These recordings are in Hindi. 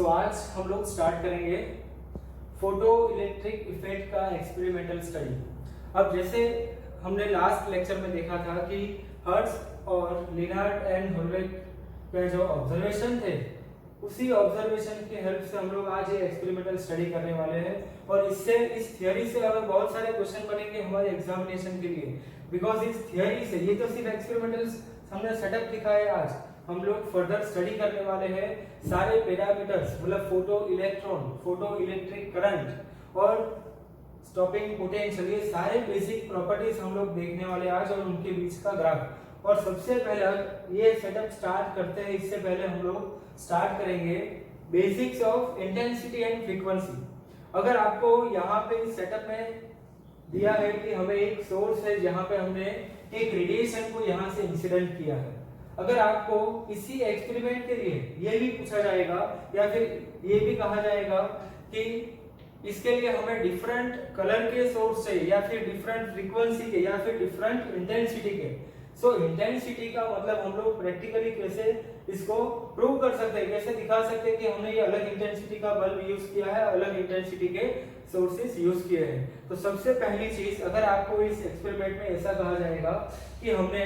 आज हम लोग स्टार्ट करेंगे फोटो इलेक्ट्रिक इफेक्ट का एक्सपेरिमेंटल स्टडी। अब जैसे हमने लास्ट लेक्चर में देखा था कि हर्ट्ज और लिनार्ड एंड होलवेक के जो ऑब्जर्वेशन थे, उसी ऑब्जर्वेशन की हेल्प से हम लोग आज ये एक्सपेरिमेंटल स्टडी करने वाले हैं और इससे इस थियरी से हमें बहुत सारे क्वेश्चन बनेंगे हमारे एग्जामिनेशन के लिए। बिकॉज इस थियरी से, ये तो सिर्फ एक्सपेरिमेंटल हमने सेटअप दिखा है, आज हम लोग फर्दर स्टडी करने वाले हैं सारे पैरामीटर्स, मतलब photo electron, photo electric current और स्टॉपिंग पोटेंशियल, ये सारे बेसिक प्रॉपर्टीज हम लोग देखने वाले आज और उनके बीच का ग्राफ। और सबसे पहले ये सेटअप स्टार्ट करते हैं, इससे पहले हम लोग स्टार्ट करेंगे basics of intensity and frequency. अगर आपको यहाँ पे इस सेटअप में दिया है कि हमें एक सोर्स है जहाँ पे हमने एक रेडिएशन को यहाँ से इंसिडेंट किया है, अगर आपको इसी एक्सपेरिमेंट के लिए ये भी पूछा जाएगा या फिर ये भी कहा जाएगा कि इसके लिए हमें डिफरेंट कलर के सोर्स चाहिए या फिर डिफरेंट फ्रीक्वेंसी के या फिर डिफरेंट इंटेंसिटी के, सो इंटेंसिटी का मतलब हम लोग प्रैक्टिकली कैसे इसको प्रूव कर सकते हैं, कैसे दिखा सकते हैं कि हमने ये अलग इंटेंसिटी का बल्ब यूज किया है, अलग इंटेंसिटी के सोर्सेस यूज किए हैं। तो सबसे पहली चीज, अगर आपको इस एक्सपेरिमेंट में ऐसा कहा जाएगा कि हमने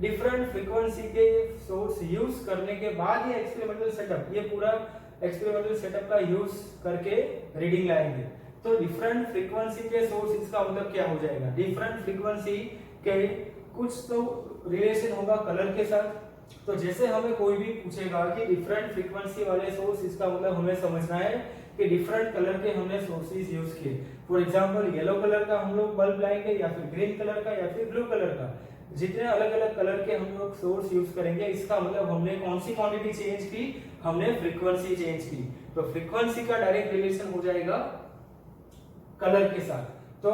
डिफरेंट फ्रीक्वेंसी के सोर्स यूज करने के बाद ये एक्सपेरिमेंटल सेटअप, ये पूरा एक्सपेरिमेंटल सेटअप का यूज करके रीडिंग लाएंगे, तो डिफरेंट फ्रीक्वेंसी के सोर्स, इसका मतलब क्या हो जाएगा, डिफरेंट फ्रीक्वेंसी के कुछ तो रिलेशन होगा कलर के साथ। तो जैसे हमें कोई भी पूछेगा कि डिफरेंट फ्रीक्वेंसी वाले सोर्स, इसका मतलब हमें समझना है कि डिफरेंट कलर के हमने सोर्सेज यूज किए। फॉर एग्जांपल येलो कलर का हम लोग बल्ब लाएंगे या फिर ग्रीन कलर का या फिर ब्लू कलर का, जितने अलग अलग कलर के हम लोग सोर्स यूज करेंगे, इसका मतलब हमने कौन सी क्वांटिटी चेंज की, हमने फ्रीक्वेंसी चेंज की। तो फ्रीक्वेंसी का डायरेक्ट रिलेशन हो जाएगा कलर के साथ। तो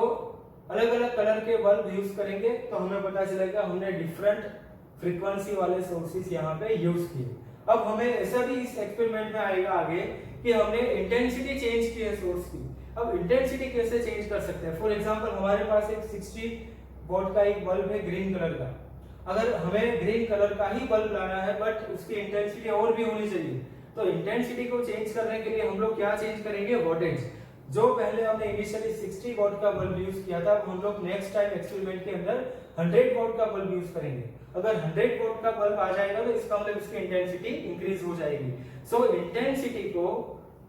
अलग अलग कलर के बल्ब यूज करेंगे तो हमें पता चलेगा हमने डिफरेंट फ्रीक्वेंसी वाले सोर्सेस यहाँ पे यूज किए। अब हमें ऐसा भी इस एक्सपेरिमेंट में आएगा आगे कि हमने इंटेंसिटी चेंज की है सोर्स की। अब इंटेंसिटी कैसे चेंज कर सकते हैं, फॉर एग्जांपल हमारे पास एक 60 वॉट का एक बल्ब है ग्रीन कलर का, अगर हमें ग्रीन कलर का ही बल्ब लाना है बट उसकी इंटेंसिटी और भी होनी चाहिए, तो इंटेंसिटी को चेंज करने के लिए हम लोग क्या चेंज करेंगे, वोल्टेज। जो पहले हमने इनिशियली 60 वॉट का बल्ब यूज किया था, हम लोग नेक्स्ट टाइम एक्सपेरिमेंट के अंदर 100 वॉट का बल्ब यूज करेंगे। अगर 100 वॉट का बल्ब आ जाएगा तो इसका मतलब इसकी इंटेंसिटी इंक्रीज हो जाएगी। सो इंटेंसिटी को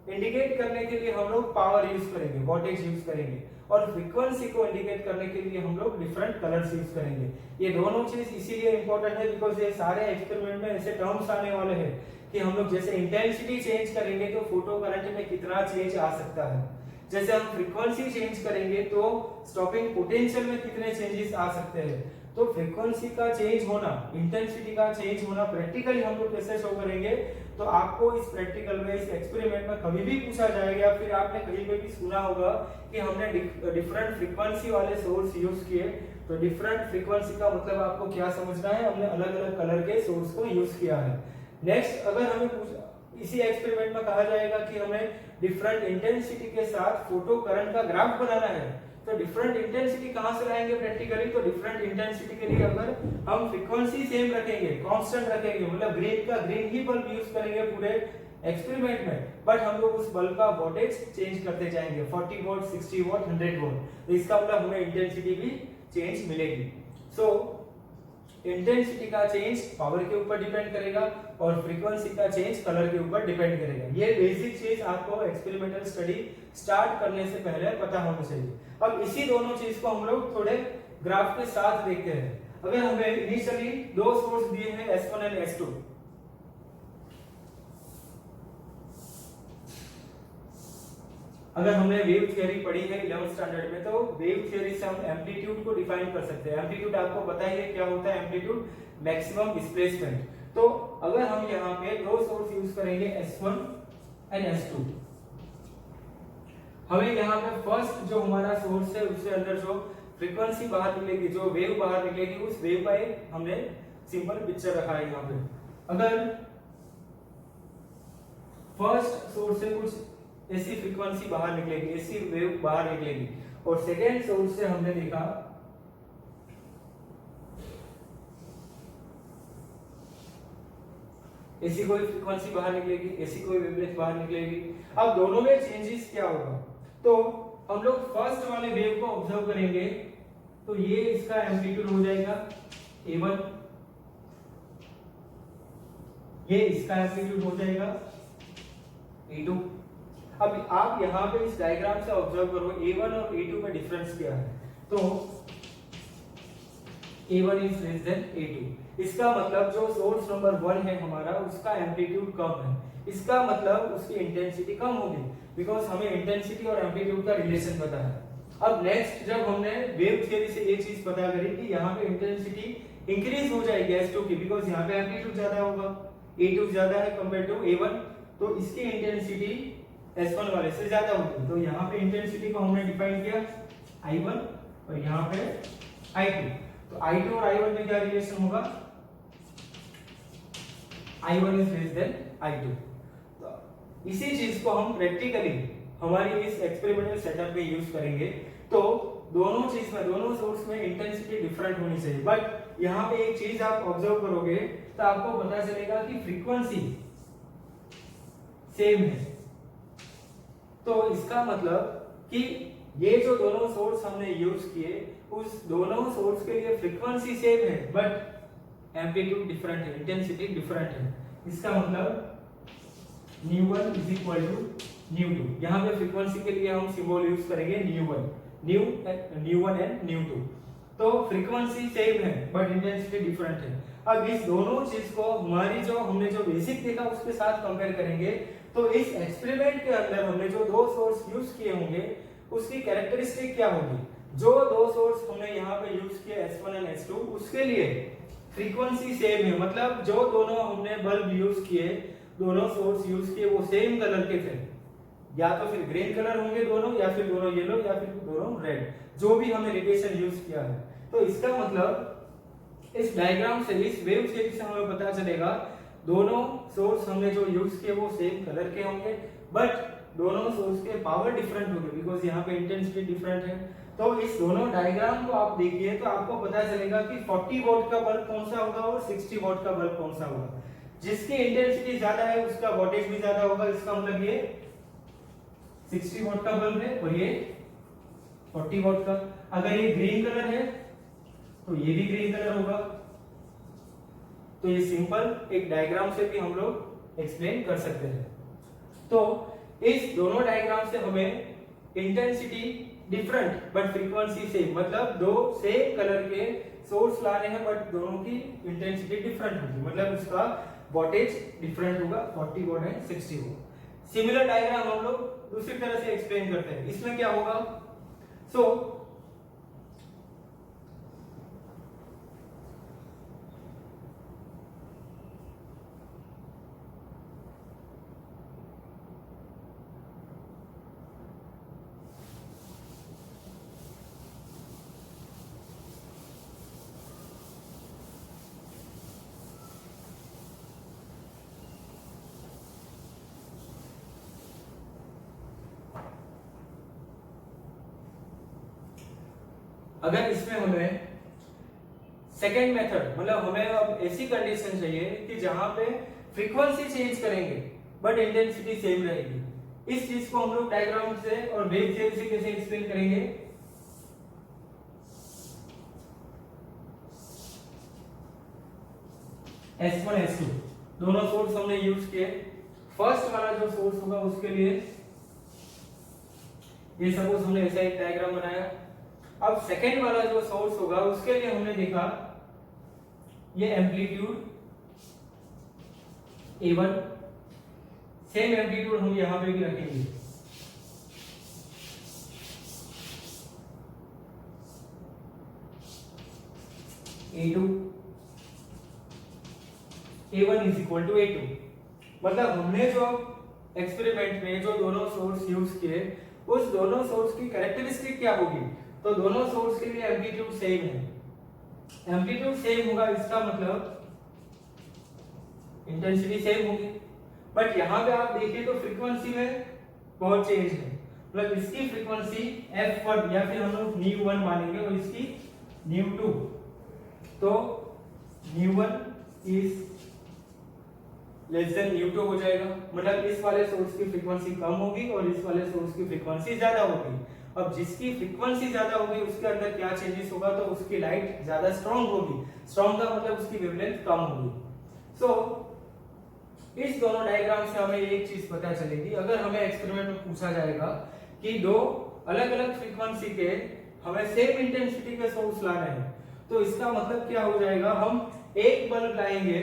इंडिकेट करने के लिए हम लोग पावर यूज करेंगे, वोल्टेज यूज करेंगे, और फ्रीक्वेंसी को इंडिकेट करने के लिए हम लोग डिफरेंट कलर्स यूज करेंगे। ये दोनों चीज इसीलिए इंपॉर्टेंट है बिकॉज ये सारे एक्सपेरिमेंट में ऐसे टर्म्स आने वाले हैं कि हम लोग जैसे इंटेंसिटी चेंज करेंगे तो फोटो करंट में कितना चेंज आ सकता है, जैसे हम फ्रीक्वेंसी चेंज करेंगे तो स्टॉपिंग पोटेंशियल में कितने चेंजेस आ सकते हैं। तो फ्रीक्वेंसी का चेंज होना, इंटेंसिटी का चेंज होना प्रैक्टिकली हम लोग कैसे शो करेंगे, तो आपको इस प्रैक्टिकल में, इस एक्सपेरिमेंट में कभी भी पूछा जाएगा या फिर आपने कहीं पे भी सुना होगा कि हमने डिफरेंट फ्रीक्वेंसी वाले सोर्स यूज किए, तो डिफरेंट फ्रीक्वेंसी का मतलब आपको क्या समझना है, हमने अलग अलग कलर के सोर्स को यूज किया है। नेक्स्ट, अगर हमें इसी एक्सपेरिमेंट में कहा जाएगा कि हमें डिफरेंट इंटेंसिटी के साथ फोटो करंट का ग्राफ बनाना है, तो डिफरेंट इंटेंसिटी कहां से लाएंगे प्रैक्टिकली, तो डिफरेंट इंटेंसिटी के लिए अगर हम फ्रीक्वेंसी सेम रखेंगे, कांस्टेंट रखेंगे, मतलब ग्रीन का ग्रीन ही बल्ब यूज करेंगे पूरे एक्सपेरिमेंट में, बट हम लोग उस बल्ब का वोल्टेज चेंज करते जाएंगे, 40 वोल्ट, 60 वोल्ट, 100 वोल्ट, तो इसका मतलब हमें इंटेंसिटी भी चेंज मिलेगी। सो इंटेंसिटी का चेंज पावर के ऊपर डिपेंड करेगा और फ्रीक्वेंसी का चेंज कलर के ऊपर डिपेंड करेगा। ये बेसिक चीज आपको एक्सपेरिमेंटल स्टडी स्टार्ट करने से पहले पता होना चाहिए। अब इसी दोनों चीज को हम लोग थोड़े ग्राफ के साथ देखते हैं। अगर हमें इनिशियली दो सोर्स दिए हैं S1 एंड S2, अगर हमने वेव थ्योरी पढ़ी है 11th स्टैंडर्ड में, तो वेव थ्योरी से हम एम्पलीट्यूड को डिफाइन कर सकते हैं। एम्पलीट्यूड आपको पता ही है क्या होता है, एम्पलीट्यूड मैक्सिमम डिस्प्लेसमेंट। तो अगर हम यहाँ पे दो सोर्स यूज करेंगे S1 एंड S2, हमें यहाँ पे फर्स्ट जो हमारा सोर्स है उसके अंदर जो फ्रीक्वेंसी बाहर निकलेगी, जो वेव बाहर निकलेगी, उस वेव का एक हमने सिंपल पिक्चर रखा है यहाँ पे। अगर फर्स्ट सोर्स से कुछ ऐसी फ्रीक्वेंसी बाहर निकलेगी, ऐसी वेव बाहर निकलेगी, और सेकेंड सोर्स से हमने देखा ऐसी कोई फ्रीक्वेंसी बाहर निकलेगी, ऐसी कोई वेवलेंथ बाहर निकलेगी। अब दोनों में चेंजेस क्या होगा, तो हम लोग फर्स्ट वाले वेव को ऑब्जर्व करेंगे, तो ये इसका एम्पलीट्यूड हो जाएगा A1, ये इसका एम्पलीट्यूड हो जाएगा A2। अब आप यहाँ पे इस डायग्राम से ऑब्जर्व करो A1 और A2 में डिफरेंस क्या है, तो A1 is less than A2। इसका मतलब जो सोर्स नंबर 1 है हमारा, उसका एम्पलीट्यूड कम है, इसका मतलब उसकी इंटेंसिटी कम होगी, बिकॉज हमें इंटेंसिटी और एम्पलीट्यूड का रिलेशन पता है। अब नेक्स्ट जब हमने वेव थ्योरी से एक चीज पता करी कि यहाँ पे इंटेंसिटी इंक्रीज हो जाएगी S2 की, बिकॉज यहाँ पे एम्पलीट्यूड ज्यादा होगा, A2 ज्यादा है कंपेयर टू A1, तो इसकी इंटेंसिटी S1 वाले से ज्यादा होगी। तो यहाँ पे इंटेंसिटी को हमने डिफाइन किया I1 और यहाँ पे I2। तो I2 और I1 में क्या रिलेशन होगा, I1 is less than I2। तो इसी चीज को हम प्रैक्टिकली हमारी इस एक्सपेरिमेंटल सेटअप में यूज करेंगे। तो दोनों चीज में, दोनों सोर्स में इंटेंसिटी डिफरेंट होनी चाहिए, बट यहाँ पे एक चीज आप ऑब्जर्व करोगे तो आपको पता चलेगा कि फ्रीक्वेंसी सेम है। तो इसका मतलब कि ये जो दोनों सोर्स हमने यूज किए, उस दोनों सोर्स के लिए फ्रीक्वेंसी सेम है, बट एम्पलीट्यूड डिफरेंट है, इंटेंसिटी डिफरेंट है। इसका मतलब ν1 इज इक्वल टू ν2। यहाँ पे फ्रीक्वेंसी के लिए हम सिंबल यूज करेंगे ν1, ν1 एंड ν2। तो फ्रीक्वेंसी सेम है बट इंटेंसिटी डिफरेंट है। अब इस दोनों चीज को हमारी जो हमने जो बेसिक देखा उसके साथ कंपेयर करेंगे, तो इस एक्सपेरिमेंट के अंदर हमने जो दो सोर्स यूज किए होंगे उसकी कैरेक्टरिस्टिक क्या होगी। जो दो सोर्स हमने यहाँ पे यूज किए S1 एंड S2, उसके लिए फ्रीक्वेंसी सेम है, मतलब जो दोनों हमने बल्ब यूज किए, दोनों सोर्स यूज किए वो सेम कलर के थे, या तो फिर ग्रीन कलर होंगे दोनों, या फिर दोनों येलो, या फिर दोनों रेड, जो भी हमने रेडिएशन यूज किया है। तो इसका मतलब इस डायग्राम से, इस वेव थ्योरी से हमें पता चलेगा दोनों सोर्स हमने जो यूज किए वो सेम कलर के होंगे, बट दोनों सोर्स के पावर डिफरेंट होंगे, बिकॉज यहाँ पे इंटेंसिटी डिफरेंट है। तो इस दोनों डायग्राम को आप देखिए तो आपको पता चलेगा कि 40 वॉट का बल्ब कौन सा होगा और 60 वॉट का बल्ब कौन सा होगा। जिसकी इंटेंसिटी ज्यादा है उसका वोल्टेज भी ज्यादा होगा। इसका मतलब ये 60 वॉट का बल्ब है और ये 40 वॉट का। अगर ये ग्रीन कलर है तो ये भी ग्रीन कलर होगा। तो ये सिंपल एक डायग्राम से भी हम लोग एक्सप्लेन कर सकते हैं। तो इस दोनों डायग्राम से हमें intensity different but frequency same, मतलब दो सेम कलर के सोर्स लाने हैं बट दोनों की इंटेंसिटी डिफरेंट होगी, मतलब उसका वोल्टेज डिफरेंट होगा, 40 वॉट है 60 वॉट। सिमिलर डायग्राम हम लोग दूसरी तरह से एक्सप्लेन करते हैं। इसमें क्या होगा, सो अगर इसमें हमें सेकेंड मेथड, मतलब हमें अब ऐसी कंडीशन चाहिए कि जहां पे फ्रीक्वेंसी चेंज करेंगे बट इंटेंसिटी सेम रहेगी। इस चीज को हम लोग डायग्राम से और वेव थ्योरी से कैसे एक्सप्लेन करेंगे। S1 S2 दोनों सोर्स हमने यूज किए। फर्स्ट वाला जो सोर्स होगा उसके लिए ये सपोज हमने ऐसा एक डायग्राम बनाया। अब सेकेंड वाला जो सोर्स होगा उसके लिए हमने देखा ये एम्पलीट्यूड A1, सेम एम्पलीट्यूड हम यहां पे भी रखेंगे। A2, A1 is equal to A2। मतलब हमने जो एक्सपेरिमेंट में जो दोनों सोर्स यूज किए उस दोनों सोर्स की कैरेक्टरिस्टिक क्या होगी, तो दोनों सोर्स के लिए एम्पलीट्यूड सेम है। एम्पलीट्यूड सेम होगा इसका मतलब इंटेंसिटी सेम होगी, बट यहां पे आप देखिए तो फ्रीक्वेंसी में बहुत चेंज है। मतलब इसकी फ्रीक्वेंसी f1 या फिर हम लोग ν1 मानेंगे और इसकी ν2। तो ν1 इज लेस देन न्यू2 हो जाएगा, मतलब इस वाले सोर्स की फ्रीक्वेंसी कम होगी और इस वाले सोर्स की फ्रीक्वेंसी ज्यादा होगी। अब जिसकी फ्रीक्वेंसी ज्यादा होगी उसके अंदर क्या चेंजेस होगा, तो उसकी लाइट ज्यादा स्ट्रांग होगी, स्ट्रांग का मतलब उसकी वेवलेंथ कम होगी। सो इस दोनों डायग्राम से हमें एक चीज पता चलेगी, अगर हमें एक्सपेरिमेंट में पूछा जाएगा कि दो अलग अलग फ्रीक्वेंसी के हमें सेम इंटेंसिटी के सोर्स लाना है, तो इसका मतलब क्या हो जाएगा, हम एक बल्ब लाएंगे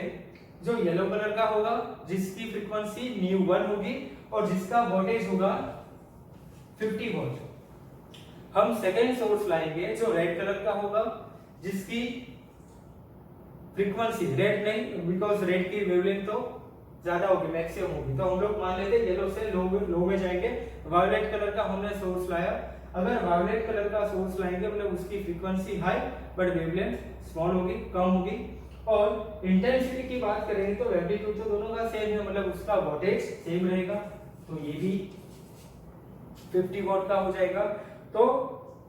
जो येलो कलर का होगा जिसकी फ्रीक्वेंसी ν1 होगी और जिसका वोल्टेज होगा 50 वोल्ट। हम सेकेंड सोर्स लाएंगे जो रेड कलर का होगा जिसकी फ्रीक्वेंसी, रेड नहीं बिकॉज रेड की वेवलेंथ तो ज्यादा होगी, मैक्सिमम होगी, तो हम लोग मान लेते हैं येलो से लो में जाएंगे। वायलेट कलर का हमने सोर्स लाया, अगर वायलेट कलर का सोर्स लाएंगे मतलब उसकी frequency high but wavelength small होगी, कम होगी। और इंटेंसिटी की बात करेंगे तो एम्पलीट्यूड तो दोनों का सेम है, मतलब उसका वोल्टेज सेम रहेगा, तो ये भी 50 वॉट का हो जाएगा। तो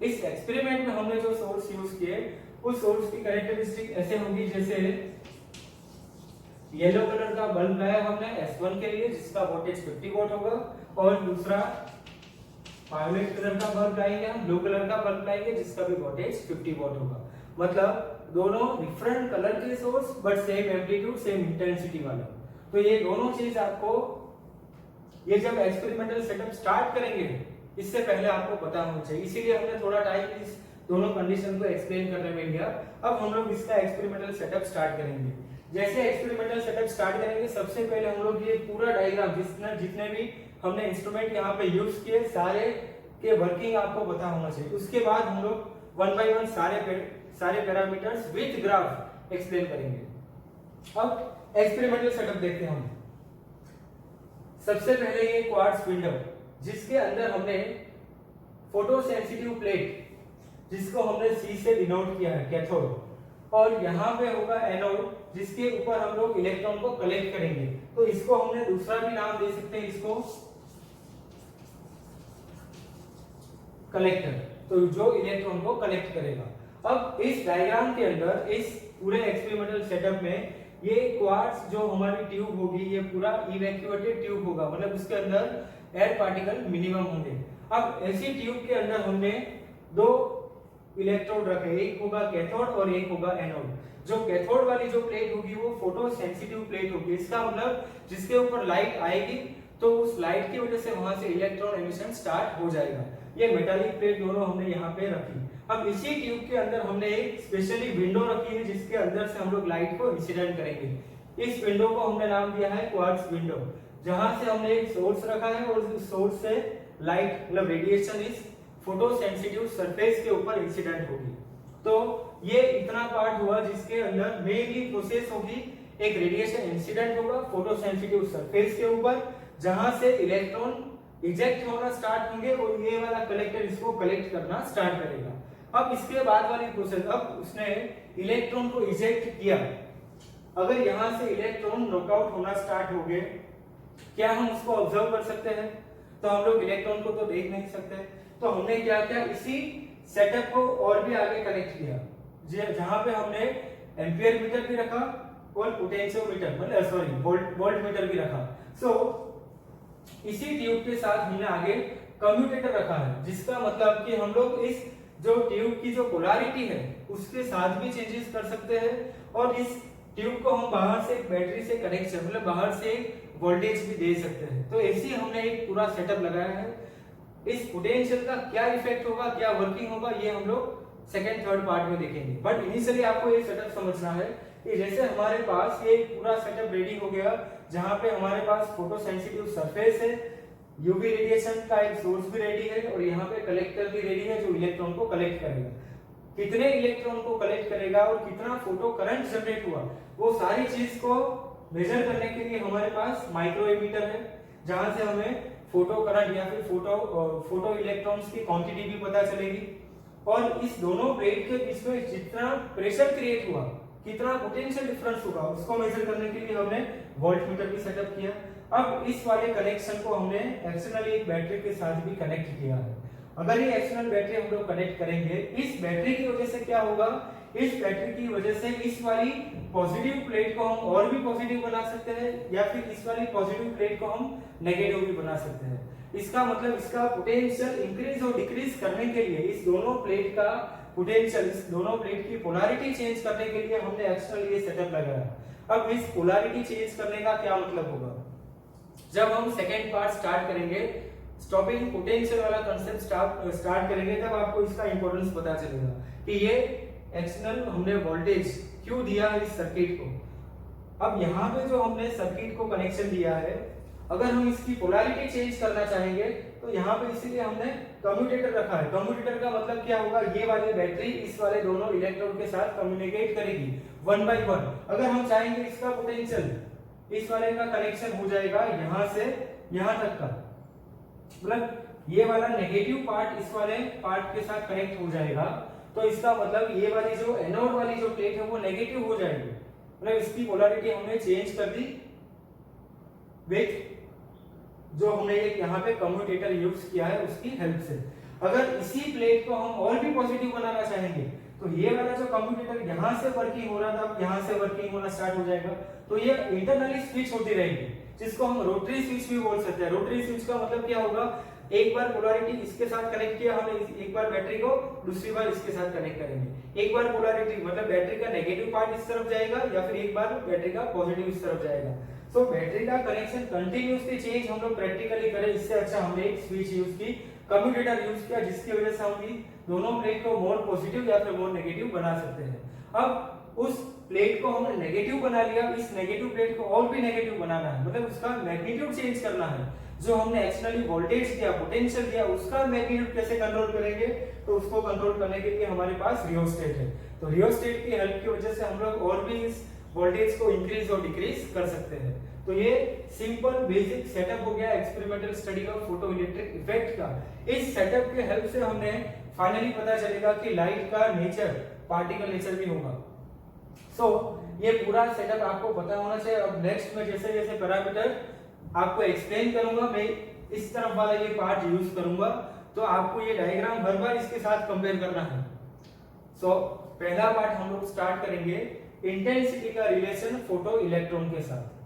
इस एक्सपेरिमेंट में हमने जो सोर्स यूज किए उस सोर्स की कैरेक्टरिस्टिक ऐसे होगी, जैसे येलो कलर का बल्ब लाया हमने S1 के लिए जिसका वोल्टेज 50 वोल्ट होगा, और दूसरा वायलेट कलर का बल्ब लाएंगे हम, ब्लू कलर का बल्ब लाएंगे जिसका भी वोल्टेज 50 वोल्ट होगा। मतलब दोनों डिफरेंट कलर के source but same amplitude same intensity वाला। तो ये दोनों चीज आपको, ये जब एक्सपेरिमेंटल सेटअप स्टार्ट करेंगे इससे पहले आपको पता होना चाहिए, इसीलिए हमने थोड़ा टाइम इस दोनों कंडीशन को एक्सप्लेन करने में लिया। अब हम लोग इसका एक्सपेरिमेंटल सेटअप स्टार्ट करेंगे। जैसे एक्सपेरिमेंटल सेटअप स्टार्ट करेंगे सबसे पहले हम लोग ये पूरा डायग्राम जितने भी हमने इंस्ट्रूमेंट यहाँ पे यूज किए सारे के वर्किंग आपको पता होना चाहिए। उसके बाद हम लोग वन बाय वन सारे पैरामीटर्स विद ग्राफ एक्सप्लेन करेंगे। अब एक्सपेरिमेंटल सेटअप देखते हैं हम। सबसे पहले ये क्वार्ट्ज विंडो जिसके अंदर हमने फोटो सेंसिटिव प्लेट जिसको हमने C से डिनोट किया है कैथोड, और यहाँ पे होगा एनोड जिसके ऊपर हम लोग इलेक्ट्रॉन को कलेक्ट करेंगे, तो इसको हमने दूसरा भी नाम दे सकते हैं, इसको कलेक्टर, तो जो इलेक्ट्रॉन को कलेक्ट करेगा। अब इस डायग्राम के अंदर इस पूरे एक्सपेरिमेंटल सेटअप में ये क्वार्ट्ज जो हमारी ट्यूब होगी ये पूरा इवैक्यूएटेड ट्यूब होगा, मतलब उसके अंदर एयर पार्टिकल मिनिमम होंगे। अब ऐसी ट्यूब के अंदर हमने दो इलेक्ट्रोड रखे, एक होगा कैथोड और एक होगा एनोड। जो कैथोड वाली जो प्लेट होगी वो फोटो सेंसिटिव प्लेट होगी, इसका मतलब जिसके ऊपर लाइट आएगी तो उस लाइट की वजह से वहां से इलेक्ट्रॉन एमिशन स्टार्ट हो जाएगा। ये मेटालिक प्लेट दोनों हमने यहाँ पे रखी। अब इसी ट्यूब के अंदर हमने एक स्पेशली विंडो रखी है जिसके अंदर से हम लोग लाइट को इंसिडेंट करेंगे। इस विंडो को हमने नाम दिया है क्वार्ट्ज विंडो, जहां से हमने एक सोर्स रखा है और उस सोर्स से लाइट मतलब रेडिएशन इस फोटो सेंसिटिव सरफेस के ऊपर इंसिडेंट होगी। तो ये इतना पार्ट हुआ जिसके अंदर मेनली प्रोसेस होगी, एक रेडिएशन इंसिडेंट होगा फोटो सेंसिटिव सरफेस के ऊपर जहां से इलेक्ट्रॉन इजेक्ट होना स्टार्ट होंगे और ये वाला कलेक्टर इसको कलेक्ट करना स्टार्ट करेगा। अब इसके बाद वाली प्रोसेस, अब उसने इलेक्ट्रॉन को इजेक्ट किया, अगर यहां से इलेक्ट्रॉन नॉकआउट होना स्टार्ट हो गए, क्या हम उसको ऑब्जर्व कर सकते हैं? तो हम लोग इलेक्ट्रॉन को तो देख नहीं सकते, तो हमने क्या किया, इसी सेटअप को और भी आगे कनेक्ट किया, जहां पे हमने एम्पियर मीटर भी रखा और पोटेंशियोमीटर मतलब सॉरी वोल्ट मीटर भी रखा। सो इसी ट्यूब के साथ हमने आगे कम्यूटेटर रखा है, जिसका मतलब कि हम लोग इस जो ट्यूब की जो पोलैरिटी है उसके साथ भी चेंजेस कर सकते हैं, और इस ट्यूब को हम बाहर से बैटरी से कनेक्शन मतलब बाहर से वोल्टेज भी दे सकते हैं। तो ऐसे हमने एक पूरा सेटअप लगाया है। इस पोटेंशियल का क्या इफेक्ट होगा, क्या वर्किंग होगा, ये हम लोग सेकंड थर्ड पार्ट में देखेंगे। बट इनिशियली आपको ये सेटअप समझना है कि जैसे हमारे पास ये पूरा सेटअप रेडी हो गया, जहां पे हमारे पास फोटो सेंसिटिव सरफेस है, यूवी रेडिएशन का एक सोर्स भी रेडी है और यहाँ पे कलेक्टर भी रेडी है जो इलेक्ट्रॉन को कलेक्ट करेगा। कितने इलेक्ट्रॉन को कलेक्ट करेगा और कितना फोटो करंट जनरेट हुआ, वो सारी चीज को मेजर करने के लिए हमारे पास माइक्रो एमीटर है, जहां से हमें फोटो करंट या फिर फोटो इलेक्ट्रॉन्स की क्वांटिटी भी पता चलेगी। और इस दोनों प्लेट के बीच में जितना प्रेशर क्रिएट हुआ, कितना पोटेंशियल डिफरेंस होगा, उसको मेजर करने के लिए हमने वोल्ट मीटर भी सेटअप किया। अब इस वाले कनेक्शन को हमने एक्सटर्नली एक बैटरी के साथ भी कनेक्ट किया है। अगर ये एक्सटर्नल बैटरी हम लोग कनेक्ट करेंगे, इस बैटरी की वजह से क्या होगा, इस बैटरी की वजह से इस वाली पॉजिटिव प्लेट को हम और भी पॉजिटिव बना सकते हैं या फिर इस वाली पॉजिटिव प्लेट को हम नेगेटिव भी बना सकते हैं। इसका मतलब इसका पोटेंशियल इंक्रीज और डिक्रीज करने के लिए इस दोनों प्लेट का पोटेंशियल, इस दोनों प्लेट की पोलैरिटी चेंज करने के लिए हमने एक्सटर्नल ये सेटअप लगाया। अब इस पोलैरिटी चेंज करने का क्या मतलब होगा, जब हम सेकेंड पार्ट स्टार्ट करेंगे, स्टॉपिंग पोटेंशियल वाला कांसेप्ट स्टार्ट करेंगे, तब आपको इसका इंपॉर्टेंस पता चलेगा कि ये एक्सटर्नल हमने वोल्टेज क्यों दिया है इस सर्किट को। अब यहाँ पे जो हमने सर्किट को कनेक्शन दिया है, अगर हम इसकी पोलैरिटी चेंज करना चाहेंगे तो यहाँ पे इसीलिए हमने कम्यूटेटर रखा है। कम्यूटेटर का मतलब क्या होगा, ये वाली बैटरी इस वाले दोनों इलेक्ट्रोड के साथ कम्युनिकेट करेगी 1 by 1। अगर हम चाहेंगे इसका पोटेंशियल, इस वाले का कनेक्शन हो जाएगा यहाँ से यहाँ तक का, मतलब ये वाला नेगेटिव पार्ट इस वाले पार्ट के साथ कनेक्ट हो जाएगा, तो इसका मतलब ये वाली जो एनोड वाली जो प्लेट है वो नेगेटिव हो जाएगी, मतलब इसकी पोलैरिटी हमने चेंज कर दी विथ जो हमने एक यहाँ पे कम्यूटेटर यूज किया है उसकी हेल्प से। अगर इसी प्लेट को हम और भी पॉजिटिव बनाना चाहेंगे तो ये वाला जो कम्यूटेटर यहाँ से वर्किंग हो रहा था यहाँ से वर्किंग होना स्टार्ट हो जाएगा, तो ये इंटरनली स्विच होती रहेगी, जिसको हम रोटरी स्विच भी बोल सकते हैं। रोटरी स्विच का मतलब क्या होगा, एक बार पोलैरिटी इसके साथ कनेक्ट किया हमने, एक बार बैटरी को, दूसरी बार इसके साथ कनेक्ट करेंगे। एक बार पोलैरिटी मतलब बैटरी का नेगेटिव पार्ट इस तरफ जाएगा या फिर एक बार बैटरी का पॉजिटिव इस तरफ जाएगा। सो बैटरी का कनेक्शन कंटिन्यूअसली चेंज हम लोग प्रैक्टिकली करें, इससे अच्छा हमने एक स्विच यूज की, कम्यूटेटर यूज किया, जिसकी वजह से हम भी दोनों प्लेट को मोर पॉजिटिव या फिर मोर नेगेटिव बना सकते हैं। अब उस प्लेट को हमने नेगेटिव बना लिया, इस नेगेटिव प्लेट को और भी नेगेटिव बनाना है, मतलब उसका मैग्नीट्यूड चेंज करना है। जो हमने एक्सटर्नली वोल्टेज दिया, पोटेंशियल दिया, उसका मैग्नीट्यूड कैसे कंट्रोल करेंगे, तो उसको कंट्रोल करने के लिए हमारे पास रियोस्टेट है। तो रियोस्टेट की हेल्प की वजह से हम लोग और भी इस वोल्टेज को इंक्रीज और डिक्रीज कर सकते हैं। तो ये सिंपल बेसिक सेटअप हो गया एक्सपेरिमेंटल स्टडी का फोटो इलेक्ट्रिक इफेक्ट का। इस सेटअप के हेल्प से हमने फाइनली पता चलेगा कि लाइट का नेचर पार्टिकल नेचर भी होगा। सो ये पूरा सेटअप आपको पता होना चाहिए। अब नेक्स्ट में जैसे जैसे पैरामीटर आपको एक्सप्लेन करूंगा, मैं इस तरफ वाला ये पार्ट यूज करूंगा, तो आपको ये डायग्राम हर बार इसके साथ कंपेयर करना है। सो पहला पार्ट हम लोग स्टार्ट करेंगे इंटेंसिटी का रिलेशन फोटो इलेक्ट्रॉन के साथ।